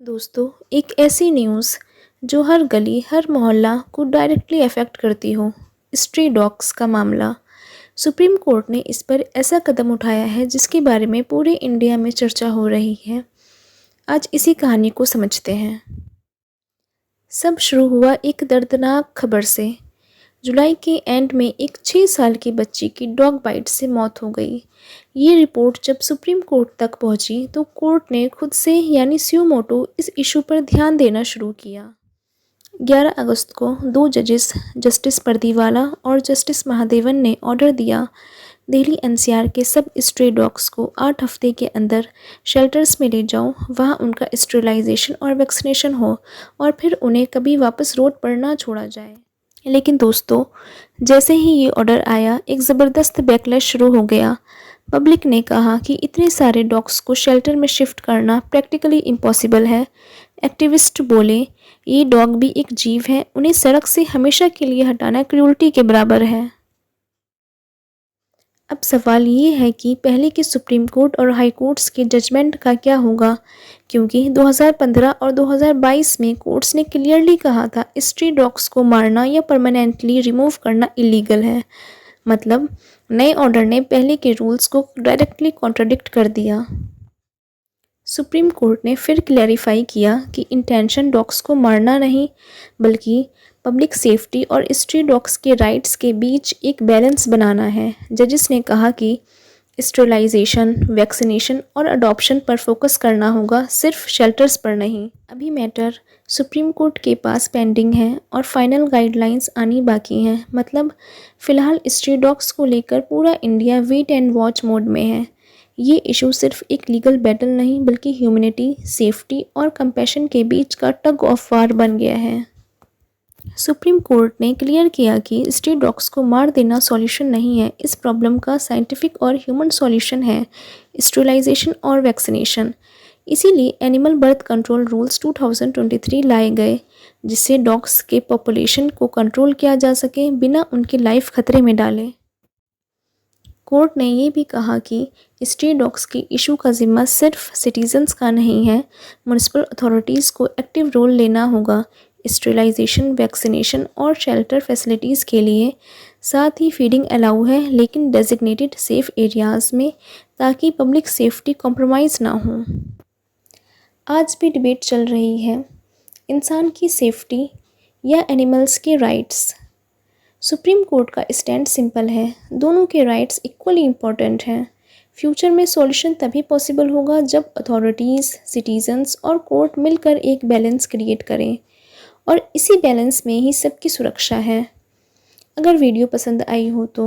दोस्तों, एक ऐसी न्यूज़ जो हर गली हर मोहल्ला को डायरेक्टली अफेक्ट करती हो, स्ट्री डॉग्स का मामला। सुप्रीम कोर्ट ने इस पर ऐसा कदम उठाया है जिसके बारे में पूरे इंडिया में चर्चा हो रही है। आज इसी कहानी को समझते हैं। सब शुरू हुआ एक दर्दनाक खबर से। जुलाई के एंड में एक 6 साल की बच्ची की डॉग बाइट से मौत हो गई। ये रिपोर्ट जब सुप्रीम कोर्ट तक पहुंची तो कोर्ट ने खुद से यानी स्यू मोटो इस इशू पर ध्यान देना शुरू किया। 11 अगस्त को 2 जजेस जस्टिस परदीवाला और जस्टिस महादेवन ने ऑर्डर दिया, दिल्ली एनसीआर के सब स्ट्रे डॉग्स को 8 हफ्ते के अंदर शेल्टर्स में ले जाओ, वहाँ उनका स्टेरिलाइजेशन और वैक्सीनेशन हो और फिर उन्हें कभी वापस रोड पर ना छोड़ा जाए। लेकिन दोस्तों, जैसे ही ये ऑर्डर आया एक ज़बरदस्त बैकलैश शुरू हो गया। पब्लिक ने कहा कि इतने सारे डॉग्स को शेल्टर में शिफ्ट करना प्रैक्टिकली इम्पॉसिबल है। एक्टिविस्ट बोले, ये डॉग भी एक जीव है, उन्हें सड़क से हमेशा के लिए हटाना क्रूरटी के बराबर है। अब सवाल ये है कि पहले के सुप्रीम कोर्ट और हाई कोर्ट्स के जजमेंट का क्या होगा, क्योंकि 2015 और 2022 में कोर्ट्स ने क्लियरली कहा था स्ट्री डॉग्स को मारना या परमानेंटली रिमूव करना इलीगल है। मतलब नए ऑर्डर ने पहले के रूल्स को डायरेक्टली कॉन्ट्रडिक्ट कर दिया। सुप्रीम कोर्ट ने फिर क्लैरिफाई किया कि इंटेंशन डॉग्स को मारना नहीं, बल्कि पब्लिक सेफ्टी और स्ट्री डॉग्स के राइट्स के बीच एक बैलेंस बनाना है। जजेस ने कहा कि स्टेरिलाइजेशन, वैक्सीनेशन और अडॉप्शन पर फोकस करना होगा, सिर्फ शेल्टर्स पर नहीं। अभी मैटर सुप्रीम कोर्ट के पास पेंडिंग है और फाइनल गाइडलाइंस आनी बाकी हैं। मतलब फ़िलहाल स्ट्री डॉग्स को लेकर पूरा India wait and watch mode में है। ये इशू सिर्फ एक लीगल बैटल नहीं, बल्कि ह्यूमैनिटी, सेफ्टी और कंपैशन के बीच का टग ऑफ वार बन गया है। सुप्रीम कोर्ट ने क्लियर किया कि स्ट्री डॉग्स को मार देना सॉल्यूशन नहीं है। इस प्रॉब्लम का साइंटिफिक और ह्यूमन सॉल्यूशन है स्टेरिलाइजेशन और वैक्सीनेशन। इसीलिए एनिमल बर्थ कंट्रोल रूल्स 2023 लाए गए, जिससे डॉग्स के पॉपुलेशन को कंट्रोल किया जा सके बिना उनकी लाइफ खतरे में डाले। कोर्ट ने ये भी कहा कि स्ट्री डॉग्स की इशू का जिम्मा सिर्फ सिटीजन्स का नहीं है, म्यूनिसिपल अथॉरिटीज़ को एक्टिव रोल लेना होगा स्टेरिलाइजेशन, वैक्सीनेशन और शेल्टर फैसिलिटीज़ के लिए। साथ ही फीडिंग अलाउ है, लेकिन डेजिग्नेटेड सेफ एरियाज़ में, ताकि पब्लिक सेफ्टी कॉम्प्रोमाइज़ ना हो। आज भी डिबेट चल रही है, इंसान की सेफ्टी या एनिमल्स के राइट्स। सुप्रीम कोर्ट का स्टैंड सिंपल है, दोनों के राइट्स इक्वली इम्पॉर्टेंट हैं। फ्यूचर में सॉल्यूशन तभी पॉसिबल होगा जब अथॉरिटीज़, सिटीजन्स और कोर्ट मिलकर एक बैलेंस क्रिएट करें, और इसी बैलेंस में ही सबकी सुरक्षा है। अगर वीडियो पसंद आई हो तो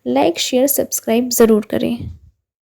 लाइक, शेयर, सब्सक्राइब ज़रूर करें।